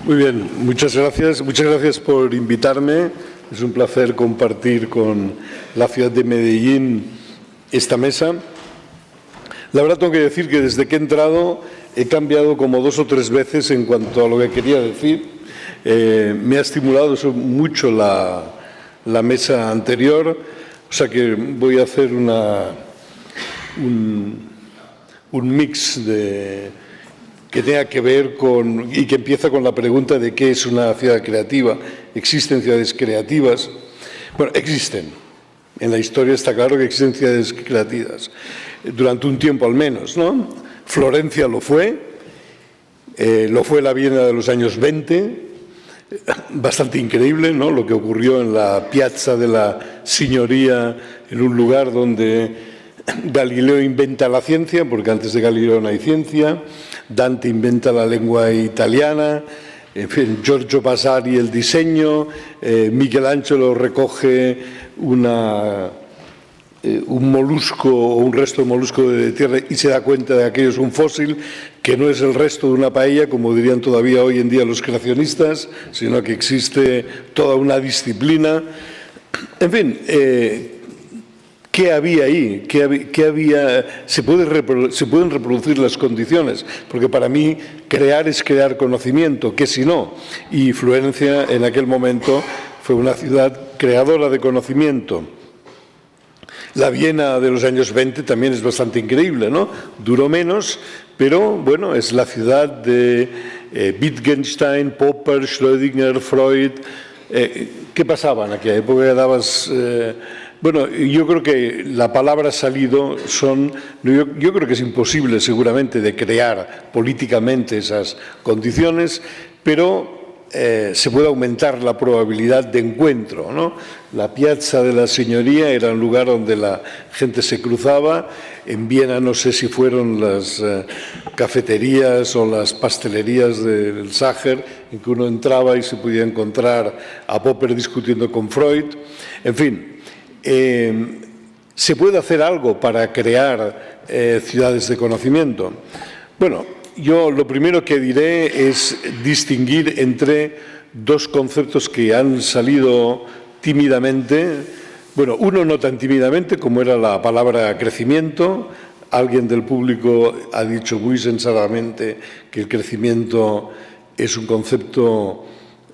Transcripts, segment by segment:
Muy bien, muchas gracias. Muchas gracias por invitarme. Es un placer compartir con la ciudad de Medellín esta mesa. La verdad tengo que decir que desde que he entrado he cambiado como 2 o 3 veces en cuanto a lo que quería decir. Me ha estimulado mucho la mesa anterior, o sea que voy a hacer un mix que tenga que ver con, y que empieza con la pregunta de qué es una ciudad creativa. ¿Existen ciudades creativas? Bueno, existen. En la historia está claro que existen ciudades creativas, durante un tiempo al menos, ¿no? Florencia lo fue la Viena de los años 20, bastante increíble, ¿no? Lo que ocurrió en la Piazza de la Signoria, en un lugar donde Galileo inventa la ciencia, porque antes de Galileo no hay ciencia. Dante inventa la lengua italiana, en fin, Giorgio Vasari el diseño, Michelangelo recoge un molusco o un resto de molusco de tierra y se da cuenta de que aquello es un fósil, que no es el resto de una paella, como dirían todavía hoy en día los creacionistas, sino que existe toda una disciplina. En fin, ¿qué había ahí? ¿Qué había? Se pueden reproducir las condiciones, porque para mí crear es crear conocimiento, que si no. Y Florencia en aquel momento fue una ciudad creadora de conocimiento. La Viena de los años 20 también es bastante increíble, ¿no? Duró menos, pero bueno, es la ciudad de Wittgenstein, Popper, Schrödinger, Freud. ¿Qué pasaba en aquella época? Bueno, yo creo que la palabra salido yo creo que es imposible seguramente de crear políticamente esas condiciones, pero se puede aumentar la probabilidad de encuentro, ¿no? La Piazza de la Signoria era un lugar donde la gente se cruzaba. En Viena no sé si fueron las cafeterías o las pastelerías del Sacher, en que uno entraba y se podía encontrar a Popper discutiendo con Freud. En fin, ¿se puede hacer algo para crear ciudades de conocimiento? Bueno, yo lo primero que diré es distinguir entre 2 conceptos que han salido tímidamente. Bueno, uno no tan tímidamente como era la palabra crecimiento. Alguien del público ha dicho muy sensatamente que el crecimiento es un concepto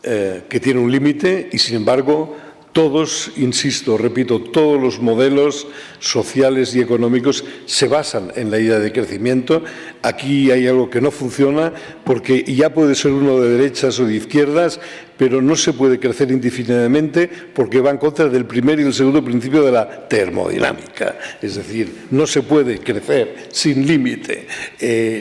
que tiene un límite y, sin embargo, todos, insisto, repito, todos los modelos sociales y económicos se basan en la idea de crecimiento. Aquí hay algo que no funciona porque ya puede ser uno de derechas o de izquierdas, pero no se puede crecer indefinidamente porque va en contra del primer y el segundo principio de la termodinámica. Es decir, no se puede crecer sin límite.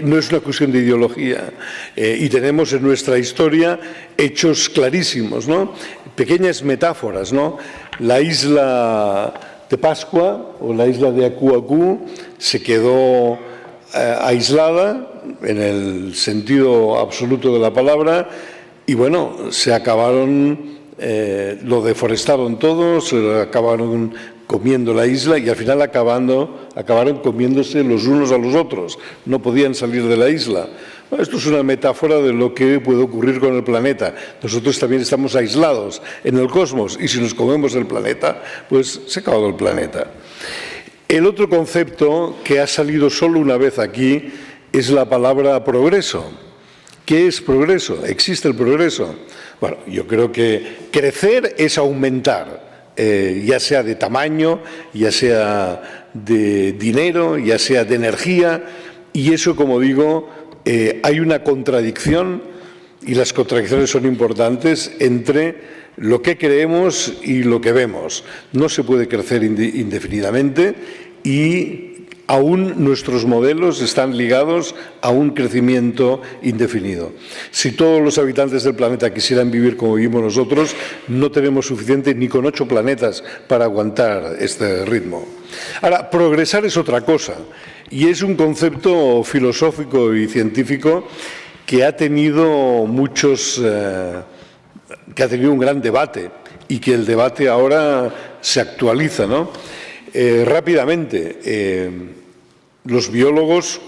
No es una cuestión de ideología. Y tenemos en nuestra historia hechos clarísimos, ¿no? Pequeñas metáforas, ¿no? La isla de Pascua o la isla de Aku Aku se quedó aislada en el sentido absoluto de la palabra y bueno, se acabaron, lo deforestaron todo, se acabaron comiendo la isla y al final acabaron comiéndose los unos a los otros, no podían salir de la isla. Esto es una metáfora de lo que puede ocurrir con el planeta. Nosotros también estamos aislados en el cosmos y si nos comemos el planeta, pues se ha acabado el planeta. El otro concepto que ha salido solo una vez aquí es la palabra progreso. ¿Qué es progreso? ¿Existe el progreso? Bueno, yo creo que crecer es aumentar, ya sea de tamaño, ya sea de dinero, ya sea de energía, y eso, como digo, hay una contradicción, y las contradicciones son importantes, entre lo que creemos y lo que vemos. No se puede crecer indefinidamente y aún nuestros modelos están ligados a un crecimiento indefinido. Si todos los habitantes del planeta quisieran vivir como vivimos nosotros, no tenemos suficiente ni con 8 planetas para aguantar este ritmo. Ahora, progresar es otra cosa y es un concepto filosófico y científico que ha tenido un gran debate. y que el debate ahora se actualiza, ¿no? Rápidamente, los biólogos,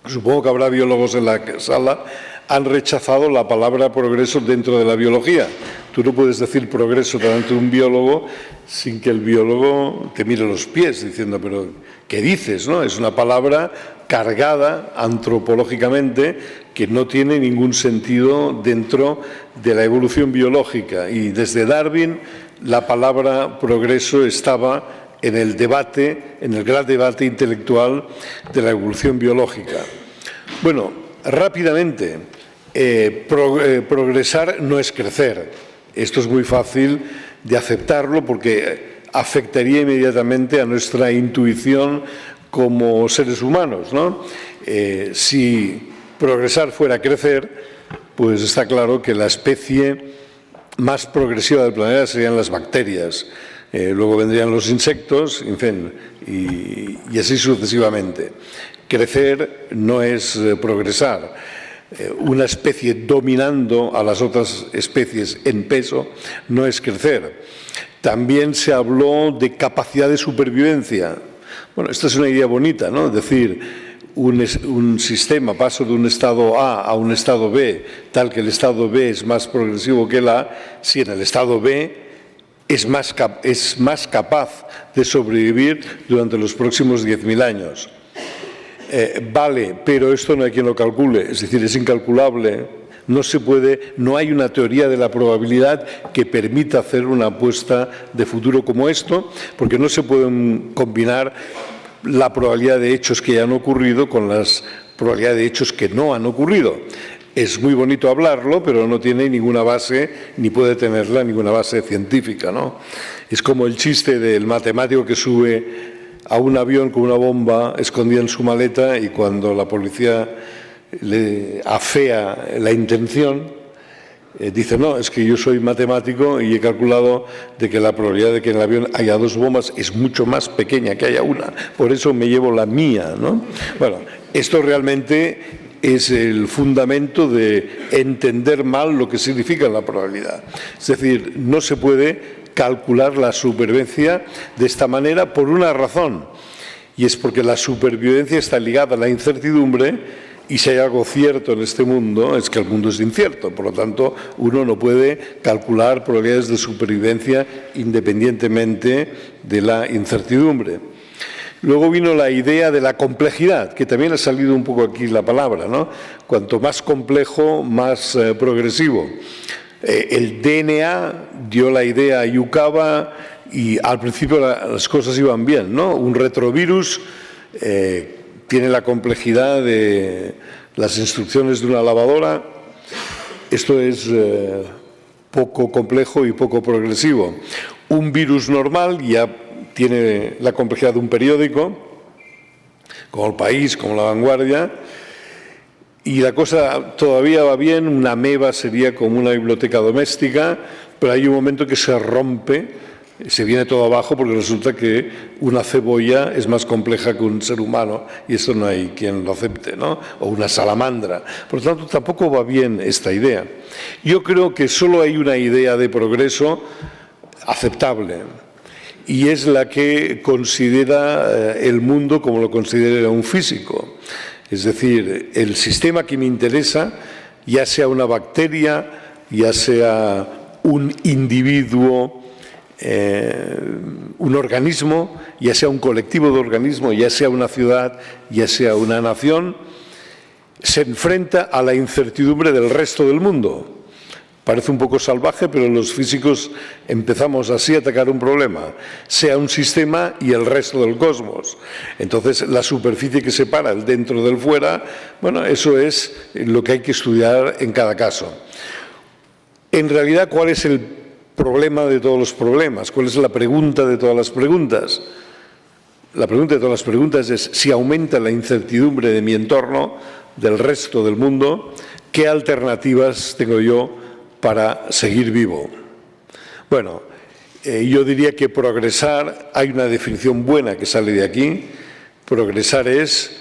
supongo que habrá biólogos en la sala, han rechazado la palabra progreso dentro de la biología. Tú no puedes decir progreso delante de un biólogo sin que el biólogo te mire los pies diciendo, pero ¿qué dices? ¿No? Es una palabra cargada antropológicamente que no tiene ningún sentido dentro de la evolución biológica. Y desde Darwin la palabra progreso estaba en el debate, en el gran debate intelectual de la evolución biológica. Bueno, rápidamente, progresar no es crecer. Esto es muy fácil de aceptarlo porque afectaría inmediatamente a nuestra intuición como seres humanos, ¿no? Si progresar fuera crecer, pues está claro que la especie más progresiva del planeta serían las bacterias. Luego vendrían los insectos, en fin, y así sucesivamente. Crecer no es progresar. Una especie dominando a las otras especies en peso no es crecer. También se habló de capacidad de supervivencia. Bueno, esta es una idea bonita, ¿no? Es decir, un sistema, paso de un estado A un estado B, tal que el estado B es más progresivo que el A, si en el estado B es más capaz de sobrevivir durante los próximos 10.000 años. Vale, pero esto no hay quien lo calcule, es decir, es incalculable, no se puede, no hay una teoría de la probabilidad que permita hacer una apuesta de futuro como esto, porque no se pueden combinar la probabilidad de hechos que ya han ocurrido con las probabilidades de hechos que no han ocurrido. Es muy bonito hablarlo, pero no tiene ninguna base, ni puede tenerla ninguna base científica, ¿no? Es como el chiste del matemático que sube a un avión con una bomba escondida en su maleta y cuando la policía le afea la intención, dice, no, es que yo soy matemático y he calculado de que la probabilidad de que en el avión haya 2 bombas es mucho más pequeña que haya una, por eso me llevo la mía, ¿no? Bueno, esto realmente es el fundamento de entender mal lo que significa la probabilidad. Es decir, no se puede calcular la supervivencia de esta manera por una razón, y es porque la supervivencia está ligada a la incertidumbre, y si hay algo cierto en este mundo es que el mundo es incierto, por lo tanto uno no puede calcular probabilidades de supervivencia independientemente de la incertidumbre. Luego vino la idea de la complejidad, que también ha salido un poco aquí la palabra, ¿no? Cuanto más complejo, más progresivo. El DNA dio la idea a Yukawa y al principio las cosas iban bien, ¿no? Un retrovirus tiene la complejidad de las instrucciones de una lavadora. Esto es poco complejo y poco progresivo. Un virus normal ya tiene la complejidad de un periódico, como El País, como La Vanguardia, y la cosa todavía va bien. Una ameba sería como una biblioteca doméstica, pero hay un momento que se rompe, se viene todo abajo porque resulta que una cebolla es más compleja que un ser humano y esto no hay quien lo acepte, ¿no? O una salamandra. Por lo tanto, tampoco va bien esta idea. Yo creo que solo hay una idea de progreso aceptable y es la que considera el mundo como lo considera un físico. Es decir, el sistema que me interesa, ya sea una bacteria, ya sea un individuo, un organismo, ya sea un colectivo de organismos, ya sea una ciudad, ya sea una nación, se enfrenta a la incertidumbre del resto del mundo. Parece un poco salvaje, pero los físicos empezamos así a atacar un problema, sea un sistema y el resto del cosmos. Entonces, la superficie que separa el dentro del fuera, bueno, eso es lo que hay que estudiar en cada caso. En realidad, ¿cuál es el problema de todos los problemas? ¿Cuál es la pregunta de todas las preguntas? La pregunta de todas las preguntas es, si aumenta la incertidumbre de mi entorno, del resto del mundo, ¿qué alternativas tengo yo para seguir vivo? Bueno, yo diría que progresar, hay una definición buena que sale de aquí. Progresar es,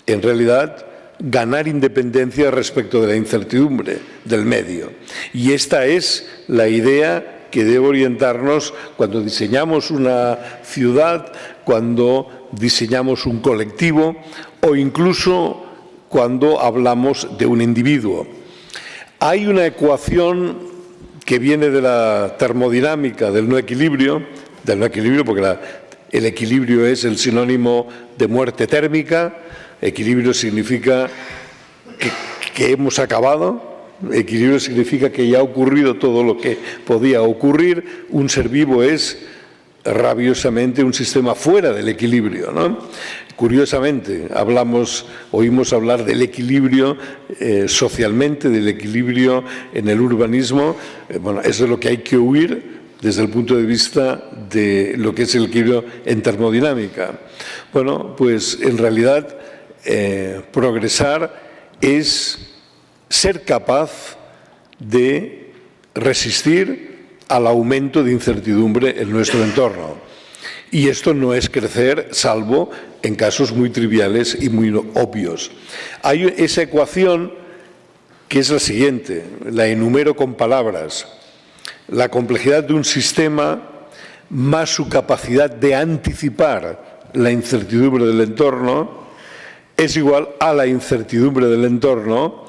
en realidad, ganar independencia respecto de la incertidumbre del medio. Y esta es la idea que debe orientarnos cuando diseñamos una ciudad, cuando diseñamos un colectivo o incluso cuando hablamos de un individuo. Hay una ecuación que viene de la termodinámica, del no equilibrio porque el equilibrio es el sinónimo de muerte térmica. Equilibrio significa que hemos acabado. Equilibrio significa que ya ha ocurrido todo lo que podía ocurrir. Un ser vivo es rabiosamente un sistema fuera del equilibrio, ¿no? Curiosamente, oímos hablar del equilibrio socialmente, del equilibrio en el urbanismo. Bueno, eso es lo que hay que huir desde el punto de vista de lo que es el equilibrio en termodinámica. Bueno, pues en realidad progresar es ser capaz de resistir al aumento de incertidumbre en nuestro entorno. Y esto no es crecer, salvo en casos muy triviales y muy obvios. Hay esa ecuación que es la siguiente, la enumero con palabras. La complejidad de un sistema más su capacidad de anticipar la incertidumbre del entorno es igual a la incertidumbre del entorno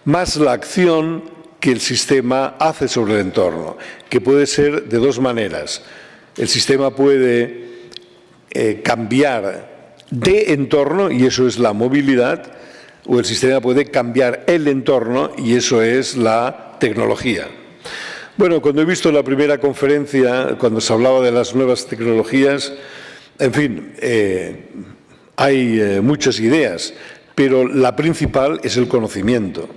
más la acción que el sistema hace sobre el entorno, que puede ser de dos maneras. El sistema puede cambiar de entorno, y eso es la movilidad, o el sistema puede cambiar el entorno, y eso es la tecnología. Bueno, cuando he visto la primera conferencia, cuando se hablaba de las nuevas tecnologías, en fin, hay muchas ideas, pero la principal es el conocimiento.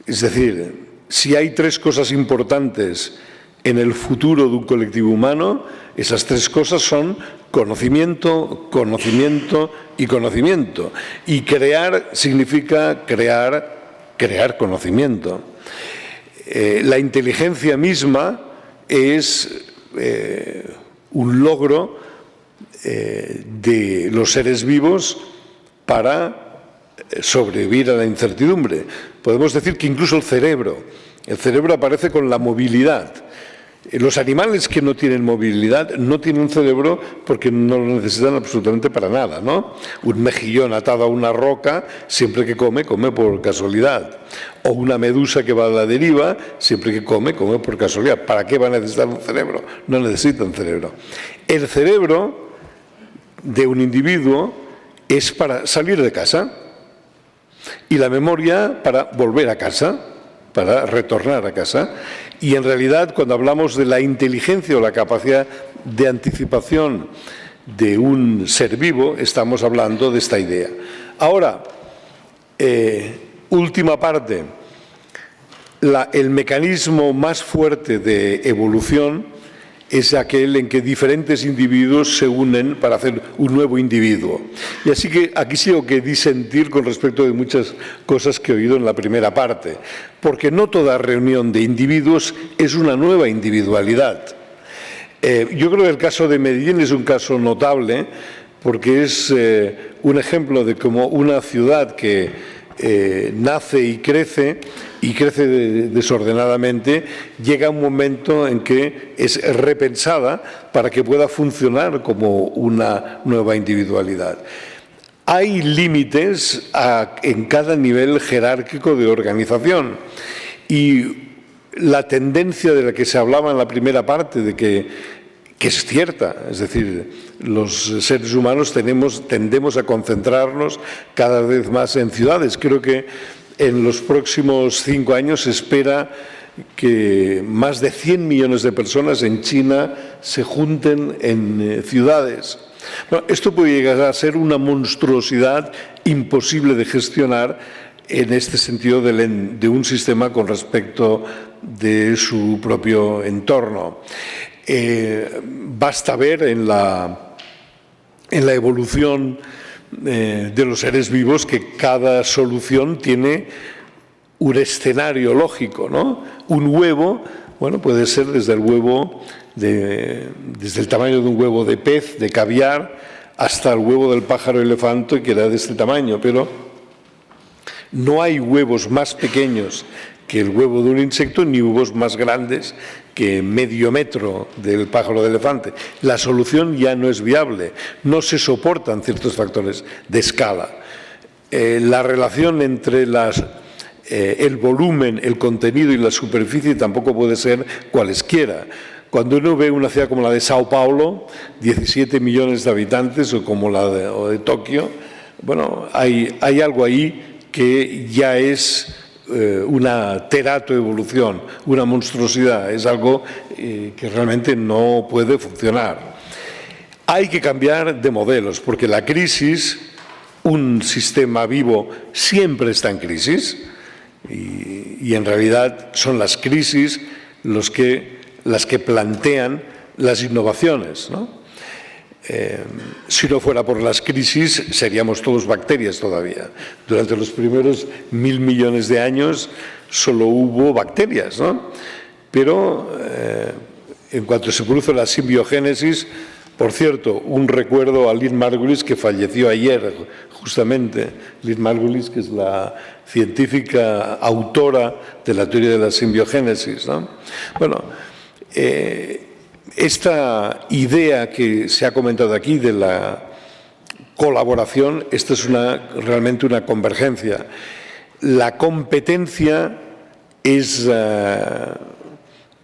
Es decir, si hay tres cosas importantes en el futuro de un colectivo humano, esas tres cosas son conocimiento, conocimiento y conocimiento. Y crear significa crear conocimiento. La inteligencia misma es un logro de los seres vivos para sobrevivir a la incertidumbre. Podemos decir que incluso el cerebro aparece con la movilidad. Los animales que no tienen movilidad no tienen un cerebro porque no lo necesitan absolutamente para nada, ¿no? Un mejillón atado a una roca, siempre que come por casualidad. O una medusa que va a la deriva, siempre que come por casualidad. ¿Para qué va a necesitar un cerebro? No necesitan cerebro. El cerebro de un individuo es para salir de casa y la memoria para volver a casa, para retornar a casa. Y en realidad, cuando hablamos de la inteligencia o la capacidad de anticipación de un ser vivo, estamos hablando de esta idea. Ahora, última parte, el mecanismo más fuerte de evolución es aquel en que diferentes individuos se unen para hacer un nuevo individuo. Y así que aquí sí tengo que disentir con respecto de muchas cosas que he oído en la primera parte, porque no toda reunión de individuos es una nueva individualidad. Yo creo que el caso de Medellín es un caso notable, porque es un ejemplo de cómo una ciudad que nace y crece desordenadamente, llega un momento en que es repensada para que pueda funcionar como una nueva individualidad. Hay límites en cada nivel jerárquico de organización y la tendencia de la que se hablaba en la primera parte, de que es cierta, es decir, los seres humanos tendemos a concentrarnos cada vez más en ciudades. Creo que en los próximos 5 años se espera que más de 100 millones de personas en China se junten en ciudades. Bueno, esto puede llegar a ser una monstruosidad imposible de gestionar en este sentido de un sistema con respecto de su propio entorno. Basta ver en la evolución de los seres vivos que cada solución tiene un escenario lógico, ¿no? Un huevo, bueno, puede ser desde el tamaño de un huevo de pez, de caviar, hasta el huevo del pájaro elefante, que era de este tamaño, pero no hay huevos más pequeños que el huevo de un insecto, ni huevos más grandes que medio metro del pájaro de elefante. La solución ya no es viable, no se soportan ciertos factores de escala. La relación entre el volumen, el contenido y la superficie tampoco puede ser cualesquiera. Cuando uno ve una ciudad como la de Sao Paulo, 17 millones de habitantes, o como la de Tokio, bueno, hay algo ahí que ya es una teratoevolución, una monstruosidad, es algo que realmente no puede funcionar. Hay que cambiar de modelos, porque la crisis, un sistema vivo siempre está en crisis, y en realidad son las crisis las que plantean las innovaciones, ¿no? Si no fuera por las crisis, seríamos todos bacterias todavía. Durante los primeros 1.000 millones de años solo hubo bacterias, ¿no? Pero en cuanto se produjo la simbiogénesis, por cierto, un recuerdo a Lynn Margulis, que falleció ayer, justamente. Lynn Margulis, que es la científica autora de la teoría de la simbiogénesis, ¿no? Bueno, esta idea que se ha comentado aquí de la colaboración, esta es realmente una convergencia. La competencia es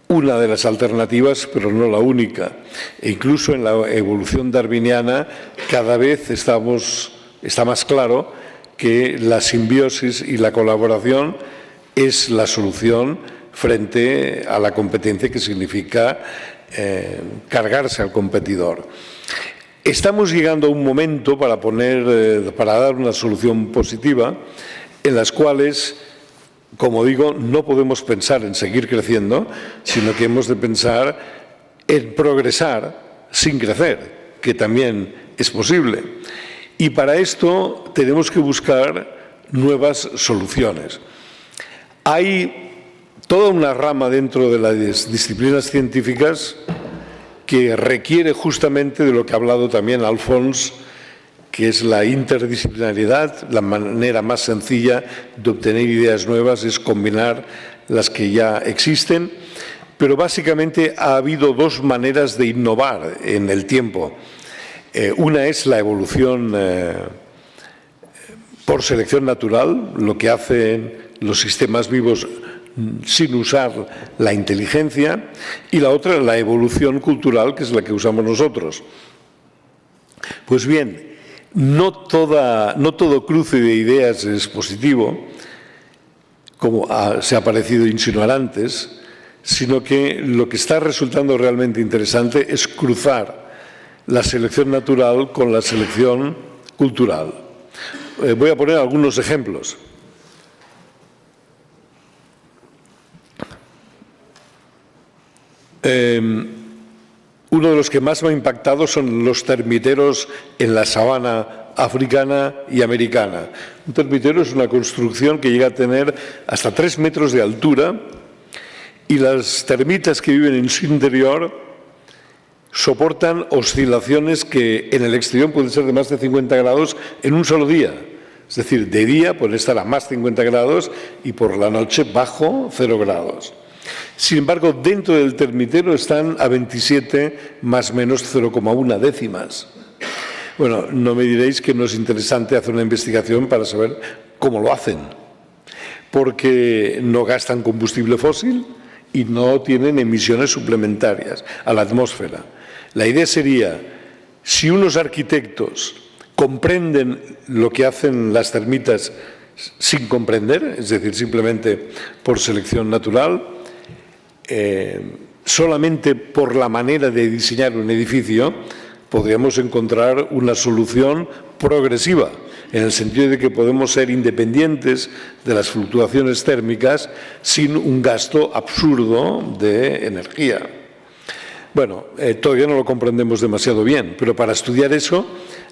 una de las alternativas, pero no la única. E incluso en la evolución darwiniana cada vez está más claro que la simbiosis y la colaboración es la solución frente a la competencia, que significa cargarse al competidor. Estamos llegando a un momento para dar una solución positiva, en las cuales, como digo, no podemos pensar en seguir creciendo, sino que hemos de pensar en progresar sin crecer, que también es posible. Y para esto tenemos que buscar nuevas soluciones. Hay toda una rama dentro de las disciplinas científicas que requiere justamente de lo que ha hablado también Alfons, que es la interdisciplinariedad. La manera más sencilla de obtener ideas nuevas es combinar las que ya existen, pero básicamente ha habido dos maneras de innovar en el tiempo. Una es la evolución por selección natural, lo que hacen los sistemas vivos sin usar la inteligencia, y la otra, la evolución cultural, que es la que usamos nosotros. Pues bien, no todo cruce de ideas es positivo, como se ha parecido insinuar antes, sino que lo que está resultando realmente interesante es cruzar la selección natural con la selección cultural. Voy a poner algunos ejemplos. Uno de los que más me ha impactado son los termiteros en la sabana africana y americana. Un termitero es una construcción que llega a tener hasta 3 metros de altura, y las termitas que viven en su interior soportan oscilaciones que en el exterior pueden ser de más de 50 grados en un solo día. Es decir, de día pueden estar a más 50 grados y por la noche bajo 0 grados. Sin embargo, dentro del termitero están a 27 más menos 0,1 décimas. Bueno, no me diréis que no es interesante hacer una investigación para saber cómo lo hacen, porque no gastan combustible fósil y no tienen emisiones suplementarias a la atmósfera. La idea sería, si unos arquitectos comprenden lo que hacen las termitas sin comprender, es decir, simplemente por selección natural, solamente por la manera de diseñar un edificio, podríamos encontrar una solución progresiva, en el sentido de que podemos ser independientes de las fluctuaciones térmicas sin un gasto absurdo de energía. Bueno, todavía no lo comprendemos demasiado bien, pero para estudiar eso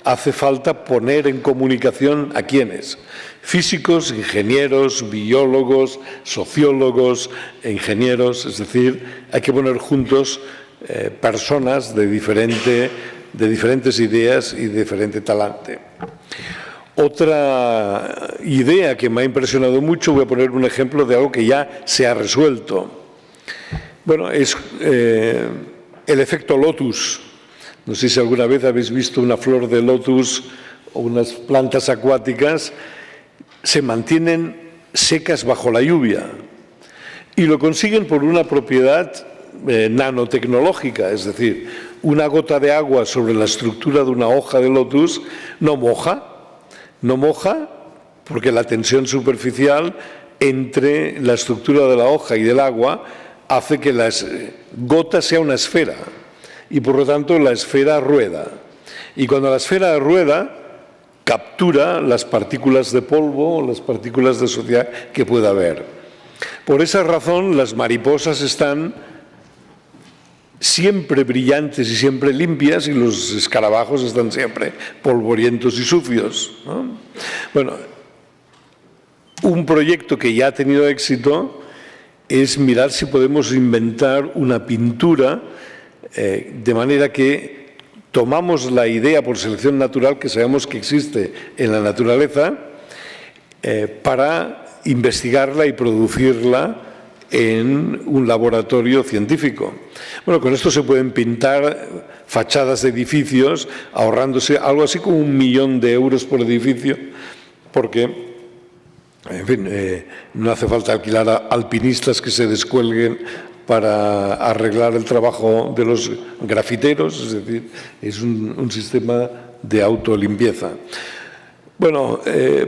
hace falta poner en comunicación a ¿quiénes? Físicos, ingenieros, biólogos, sociólogos, ingenieros, es decir, hay que poner juntos personas de diferentes ideas y de diferente talante. Otra idea que me ha impresionado mucho, voy a poner un ejemplo de algo que ya se ha resuelto. Bueno, es el efecto lotus. No sé si alguna vez habéis visto una flor de lotus o unas plantas acuáticas, se mantienen secas bajo la lluvia y lo consiguen por una propiedad nanotecnológica, es decir, una gota de agua sobre la estructura de una hoja de lotus no moja porque la tensión superficial entre la estructura de la hoja y del agua hace que la gota sea una esfera y por lo tanto la esfera rueda. Y cuando la esfera rueda, captura las partículas de polvo o las partículas de suciedad que pueda haber. Por esa razón, las mariposas están siempre brillantes y siempre limpias y los escarabajos están siempre polvorientos y sucios, ¿no? Bueno, un proyecto que ya ha tenido éxito es mirar si podemos inventar una pintura de manera que tomamos la idea por selección natural que sabemos que existe en la naturaleza para investigarla y producirla en un laboratorio científico. Bueno, con esto se pueden pintar fachadas de edificios ahorrándose algo así como 1 millón de euros por edificio, porque, en fin, no hace falta alquilar a alpinistas que se descuelguen para arreglar el trabajo de los grafiteros, es decir, es un sistema de autolimpieza. Bueno,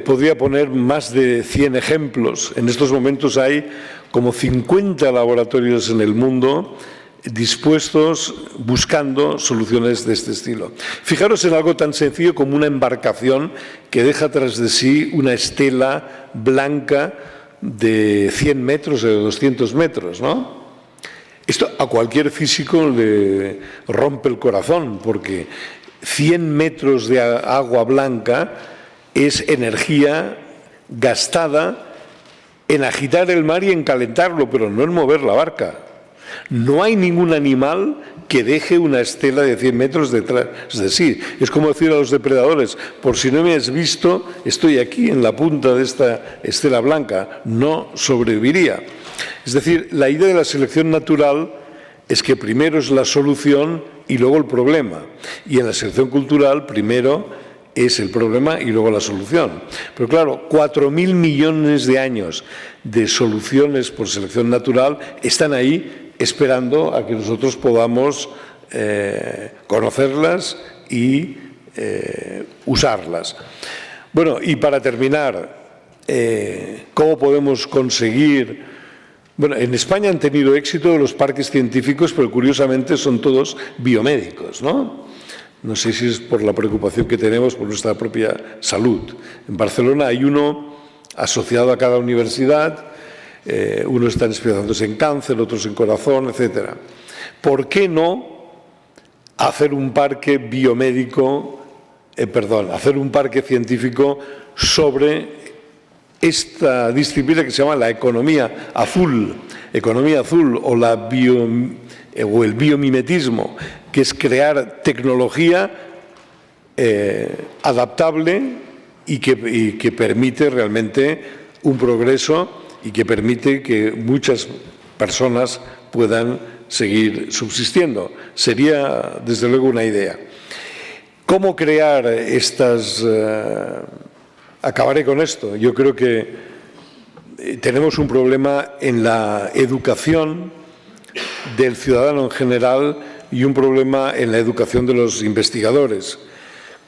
podría poner más de 100 ejemplos. En estos momentos hay como 50 laboratorios en el mundo dispuestos, buscando soluciones de este estilo. Fijaros en algo tan sencillo como una embarcación que deja tras de sí una estela blanca de 100 metros o de 200 metros, ¿no? Esto a cualquier físico le rompe el corazón, porque 100 metros de agua blanca es energía gastada en agitar el mar y en calentarlo, pero no en mover la barca. No hay ningún animal que deje una estela de 100 metros detrás de sí. Es como decir a los depredadores, por si no me has visto, estoy aquí en la punta de esta estela blanca, no sobreviviría. Es decir, la idea de la selección natural es que primero es la solución y luego el problema. Y en la selección cultural primero es el problema y luego la solución. Pero claro, 4.000 millones de años de soluciones por selección natural están ahí esperando a que nosotros podamos conocerlas y usarlas. Bueno, y para terminar, ¿cómo podemos conseguir? Bueno, en España han tenido éxito los parques científicos, pero curiosamente son todos biomédicos, ¿no? No sé si es por la preocupación que tenemos por nuestra propia salud. En Barcelona hay uno asociado a cada universidad, unos están especializándose en cáncer, otros en corazón, etc. ¿Por qué no hacer un parque biomédico, hacer un parque científico sobre esta disciplina que se llama la economía azul o el biomimetismo, que es crear tecnología adaptable y que permite realmente un progreso y que permite que muchas personas puedan seguir subsistiendo. Sería, desde luego, una idea. ¿Cómo crear estas? Acabaré con esto. Yo creo que tenemos un problema en la educación del ciudadano en general y un problema en la educación de los investigadores.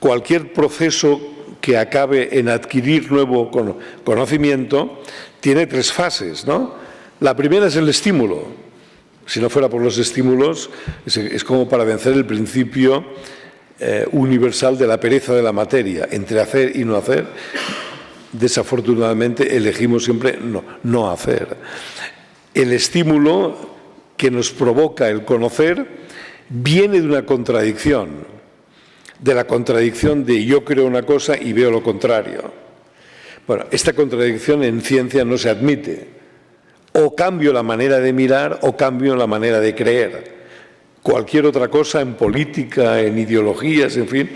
Cualquier proceso que acabe en adquirir nuevo conocimiento tiene 3 fases, ¿no? La primera es el estímulo. Si no fuera por los estímulos, es como para vencer el principio universal de la pereza de la materia, entre hacer y no hacer. Desafortunadamente elegimos siempre no hacer. El estímulo que nos provoca el conocer viene de una contradicción, de la contradicción de yo creo una cosa y veo lo contrario. Bueno, esta contradicción en ciencia no se admite. O cambio la manera de mirar o cambio la manera de creer. Cualquier otra cosa en política, en ideologías, en fin,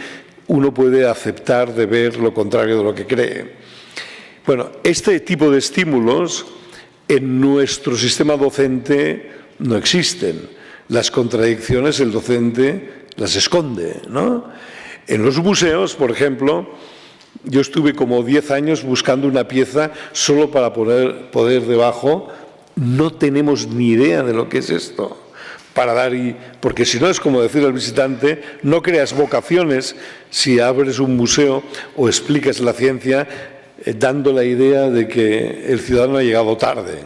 uno puede aceptar de ver lo contrario de lo que cree. Bueno, este tipo de estímulos en nuestro sistema docente no existen. Las contradicciones el docente las esconde, ¿no? En los museos, por ejemplo, yo estuve como 10 años buscando una pieza solo para poder debajo. No tenemos ni idea de lo que es esto. Porque si no es como decir al visitante, no creas vocaciones si abres un museo o explicas la ciencia dando la idea de que el ciudadano ha llegado tarde.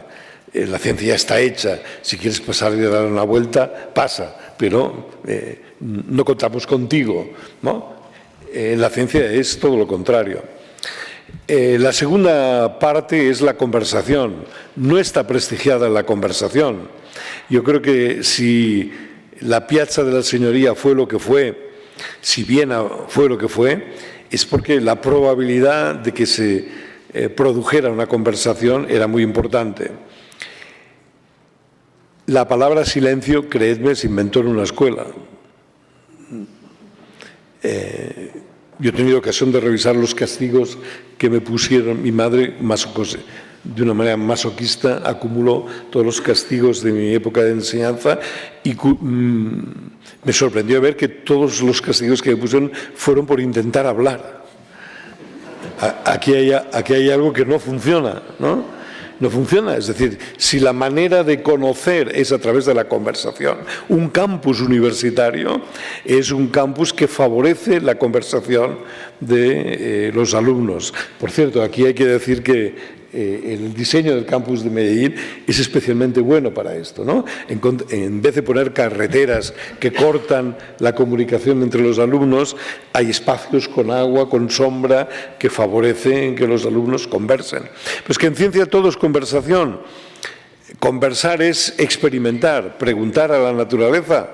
La ciencia ya está hecha. Si quieres pasar y dar una vuelta, pasa, pero no contamos contigo, ¿no? La ciencia es todo lo contrario. La segunda parte es la conversación. No está prestigiada la conversación. Yo creo que si la Piazza della Signoria fue lo que fue, si Viena fue lo que fue, es porque la probabilidad de que se produjera una conversación era muy importante. La palabra silencio, creedme, se inventó en una escuela. Yo he tenido ocasión de revisar los castigos que me pusieron. Mi madre, de una manera masoquista, acumuló todos los castigos de mi época de enseñanza y me sorprendió ver que todos los castigos que me pusieron fueron por intentar hablar. Aquí hay algo que no funciona, ¿no? No funciona. Es decir, si la manera de conocer es a través de la conversación, un campus universitario es un campus que favorece la conversación de los alumnos. Por cierto, aquí hay que decir que el diseño del campus de Medellín es especialmente bueno para esto, ¿no? En vez de poner carreteras que cortan la comunicación entre los alumnos, hay espacios con agua, con sombra, que favorecen que los alumnos conversen. Pues que en ciencia todo es conversación. Conversar es experimentar, preguntar a la naturaleza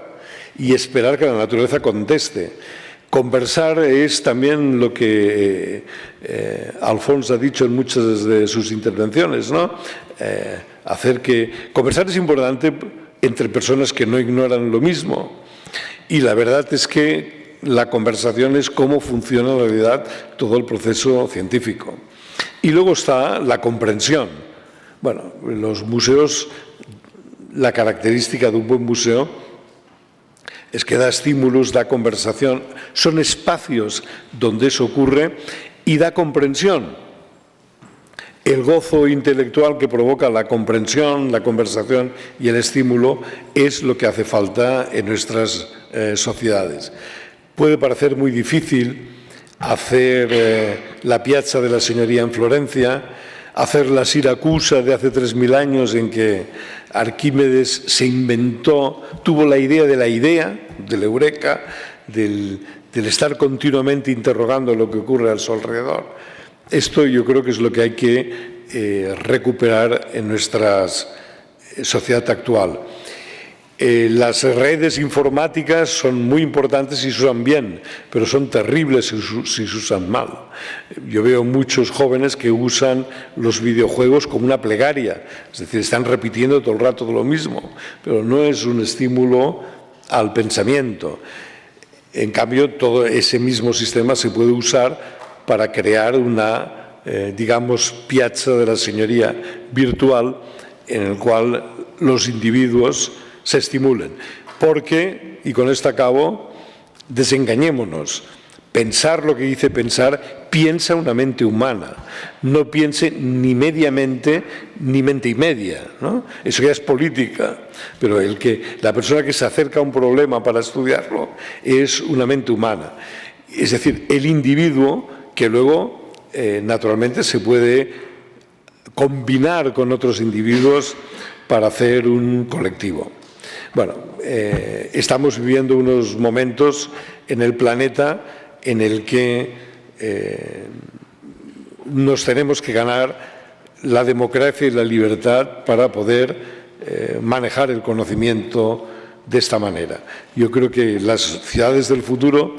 y esperar que la naturaleza conteste. Conversar es también lo que Alfonso ha dicho en muchas de sus intervenciones, ¿no? Conversar es importante entre personas que no ignoran lo mismo. Y la verdad es que la conversación es cómo funciona en realidad todo el proceso científico. Y luego está la comprensión. Bueno, los museos, la característica de un buen museo es que da estímulos, da conversación, son espacios donde eso ocurre y da comprensión. El gozo intelectual que provoca la comprensión, la conversación y el estímulo es lo que hace falta en nuestras sociedades. Puede parecer muy difícil hacer la Piazza della Signoria en Florencia, hacer la Siracusa de hace 3000 años en que Arquímedes tuvo la idea, del eureka, del estar continuamente interrogando lo que ocurre a su alrededor. Esto yo creo que es lo que hay que recuperar en nuestra sociedad actual. Las redes informáticas son muy importantes si se usan bien, pero son terribles si se usan mal. Yo veo muchos jóvenes que usan los videojuegos como una plegaria, es decir, están repitiendo todo el rato lo mismo, pero no es un estímulo al pensamiento. En cambio, todo ese mismo sistema se puede usar para crear una, digamos, Piazza della Signoria virtual en el cual los individuos se estimulen. Porque, y con esto acabo, desengañémonos. Pensar lo que dice pensar, piensa una mente humana. No piense ni mediamente ni mente y media, ¿no? Eso ya es política. Pero la persona que se acerca a un problema para estudiarlo es una mente humana. Es decir, el individuo que luego, naturalmente, se puede combinar con otros individuos para hacer un colectivo. Bueno, estamos viviendo unos momentos en el planeta en el que nos tenemos que ganar la democracia y la libertad para poder manejar el conocimiento de esta manera. Yo creo que las ciudades del futuro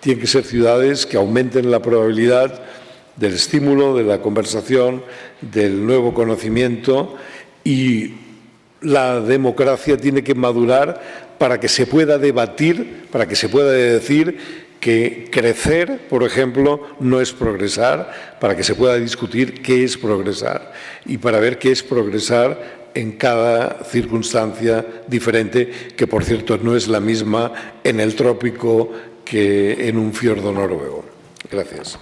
tienen que ser ciudades que aumenten la probabilidad del estímulo, de la conversación, del nuevo conocimiento, y la democracia tiene que madurar para que se pueda debatir, para que se pueda decir que crecer, por ejemplo, no es progresar, para que se pueda discutir qué es progresar y para ver qué es progresar en cada circunstancia diferente, que por cierto no es la misma en el trópico que en un fiordo noruego. Gracias.